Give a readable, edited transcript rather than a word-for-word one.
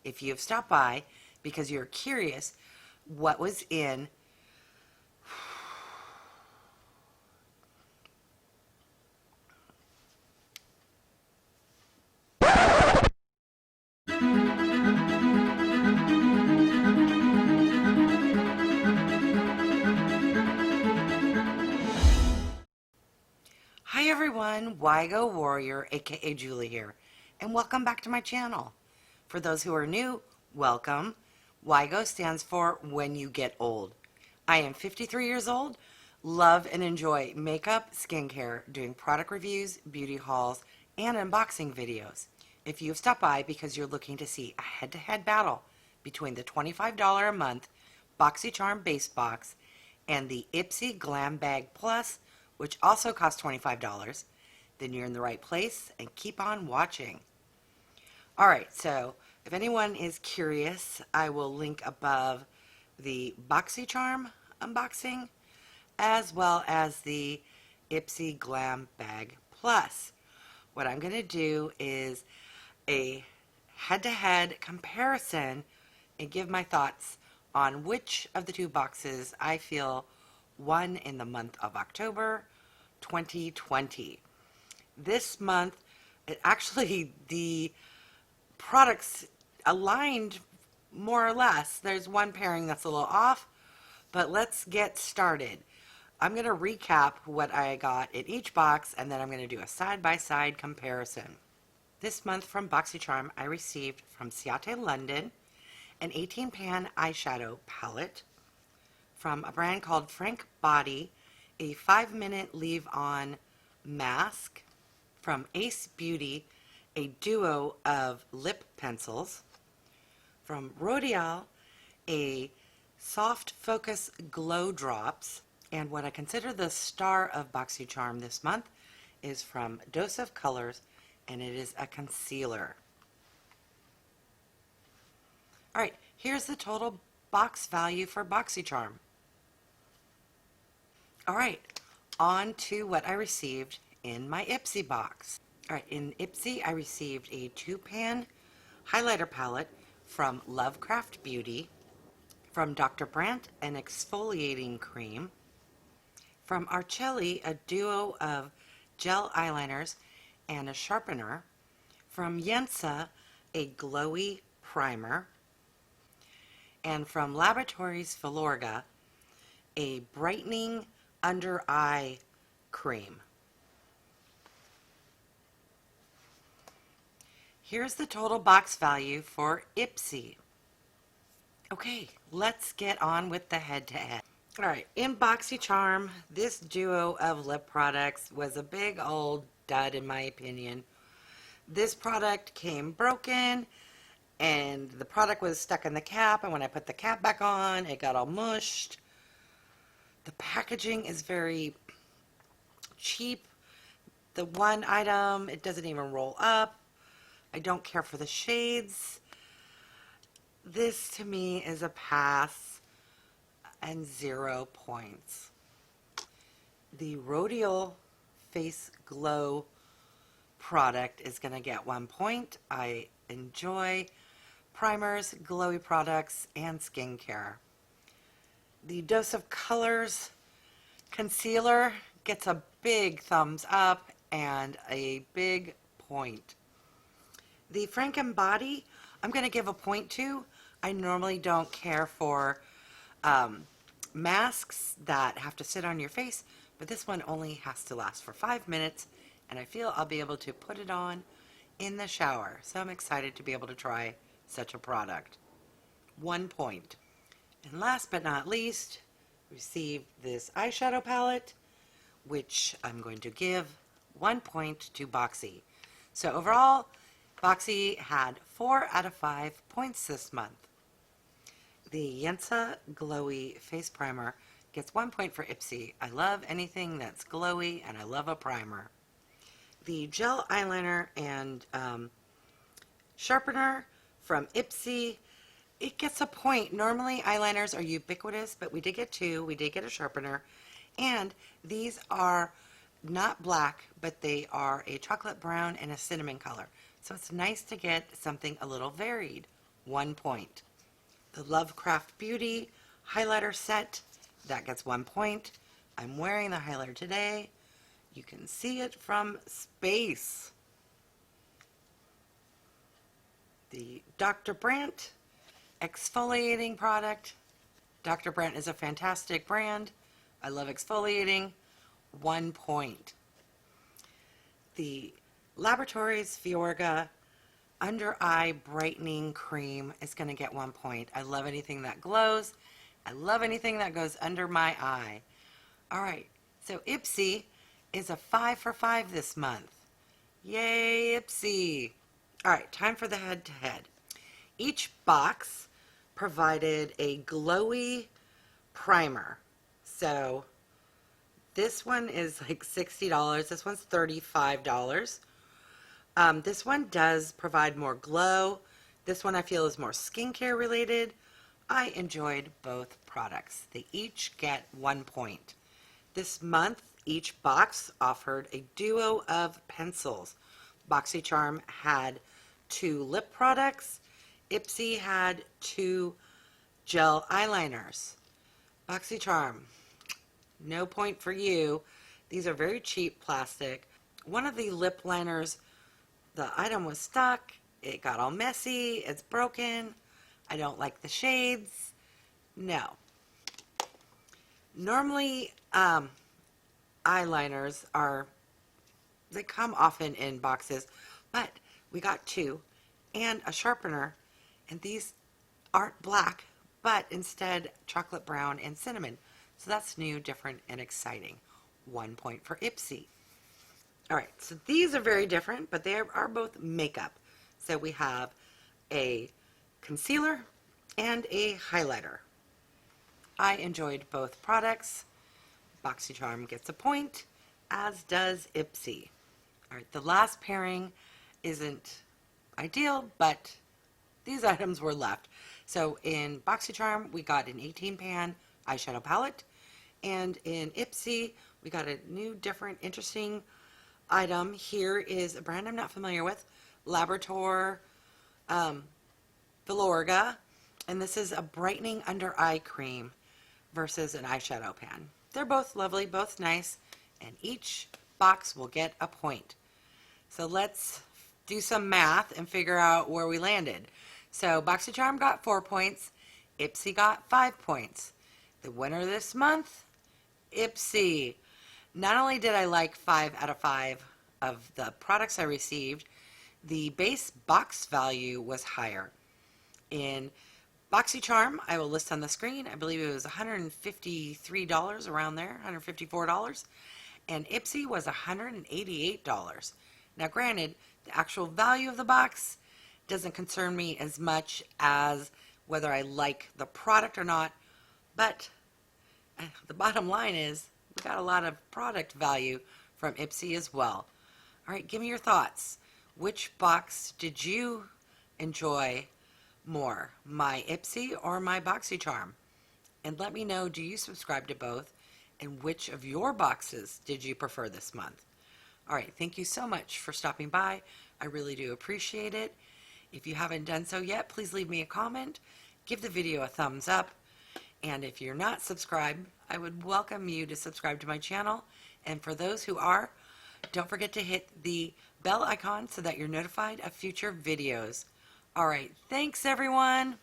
if you have stopped by because you're curious what was in Hi everyone, YGO Warrior, aka Julie here, and welcome back to my channel. For those who are new, welcome. YGO stands for When You Get Old. I am 53 years old, love and enjoy makeup, skincare, doing product reviews, beauty hauls, and unboxing videos. If you have stopped by because you're looking to see a head-to-head battle between the $25 a month Boxycharm base box and the Ipsy Glam Bag Plus, which also costs $25, then you're in the right place and keep on watching. Alright, so if anyone is curious, I will link above the Boxycharm unboxing as well as the Ipsy Glam Bag Plus. What I'm going to do is a head-to-head comparison and give my thoughts on which of the two boxes I feel won in the month of October 2020. This month, actually, the products aligned more or less. There's one pairing that's a little off, but let's get started. I'm going to recap what I got in each box, and then I'm going to do a side-by-side comparison. This month from Boxycharm, I received from Ciate, London, an 18-pan eyeshadow palette from a brand called Frank Body, a 5-minute leave-on mask from Ace Beauty, a duo of lip pencils from Rodial, a soft focus glow drops, and what I consider the star of Boxycharm this month is from Dose of Colors, and it is a concealer. Alright, here's the total box value for Boxycharm. Alright, on to what I received in my Ipsy box. Alright, in Ipsy I received a 2-pan highlighter palette from LOVE+CRAFT+BEAUTY, from Dr. Brandt an exfoliating cream, from Araceli a duo of gel eyeliners and a sharpener, from YENSA a glowy primer, and from LABORATOIRES FILORGA a brightening under eye cream. Here's the total box value for Ipsy. Okay, let's get on with the head-to-head. Alright, in Boxycharm, this duo of lip products was a big old dud in my opinion. This product came broken, and the product was stuck in the cap, and when I put the cap back on, it got all mushed. The packaging is very cheap. The one item, it doesn't even roll up. I don't care for the shades. This to me is a pass and 0 points. The Rodial Face Glow product is going to get 1 point. I enjoy primers, glowy products, and skincare. The Dose of Colors concealer gets a big thumbs up and a big point. The Frank and Body, I'm going to give a point to. I normally don't care for masks that have to sit on your face, but this one only has to last for 5 minutes, and I feel I'll be able to put it on in the shower. So I'm excited to be able to try such a product. 1 point. And last but not least, received this eyeshadow palette, which I'm going to give 1 point to Boxy. So overall, Boxy had 4 out of 5 points this month. The YENSA Glowy Face Primer gets 1 point for Ipsy. I love anything that's glowy, and I love a primer. The gel eyeliner and sharpener from Ipsy, it gets a point. Normally eyeliners are ubiquitous, but we did get 2. We did get a sharpener, and these are not black, but they are a chocolate brown and a cinnamon color. So it's nice to get something a little varied. 1 point. The LOVE+CRAFT Beauty highlighter set, that gets 1 point. I'm wearing the highlighter today. You can see it from space. The Dr. Brandt exfoliating product. Dr. Brandt is a fantastic brand. I love exfoliating. 1 point. The Laboratories FILORGA Under Eye Brightening Cream is going to get 1 point. I love anything that glows. I love anything that goes under my eye. All right, so Ipsy is a 5 for 5 this month. Yay, Ipsy. All right, time for the head-to-head. Each box provided a glowy primer. So this one is like $60. This one's $35. This one does provide more glow. This one I feel is more skincare related. I enjoyed both products. They each get 1 point. This month, each box offered a duo of pencils. Boxycharm had 2 lip products. Ipsy had 2 gel eyeliners. Boxycharm, no point for you. These are very cheap plastic. One of the lip liners, the item was stuck. It got all messy. It's broken. I don't like the shades. No. Normally, eyeliners they come often in boxes, but we got 2 and a sharpener, and these aren't black, but instead chocolate brown and cinnamon. So that's new, different, and exciting. 1 point for Ipsy. All right, so these are very different, but they are both makeup. So we have a concealer and a highlighter. I enjoyed both products. Boxycharm gets a point, as does Ipsy. All right, the last pairing isn't ideal, but these items were left. So in Boxycharm, we got an 18 pan eyeshadow palette, and in Ipsy, we got a new, different, interesting item. Here is a brand I'm not familiar with, Laboratoires FILORGA, and this is a brightening under eye cream versus an eyeshadow pan. They're both lovely, both nice, and each box will get a point. So let's do some math and figure out where we landed. So Boxycharm got 4 points, Ipsy got 5 points. The winner this month, Ipsy. Not only did I like 5 out of 5 of the products I received, the base box value was higher. In Boxycharm, I will list on the screen, I believe it was $153 around there, $154, and Ipsy was $188. Now granted, the actual value of the box doesn't concern me as much as whether I like the product or not, but the bottom line is we got a lot of product value from Ipsy as well. All right, give me your thoughts. Which box did you enjoy more, my Ipsy or my Boxycharm? And let me know, do you subscribe to both? And which of your boxes did you prefer this month? All right, thank you so much for stopping by. I really do appreciate it. If you haven't done so yet, please leave me a comment. Give the video a thumbs up. And if you're not subscribed, I would welcome you to subscribe to my channel. And for those who are, don't forget to hit the bell icon so that you're notified of future videos. All right, thanks everyone.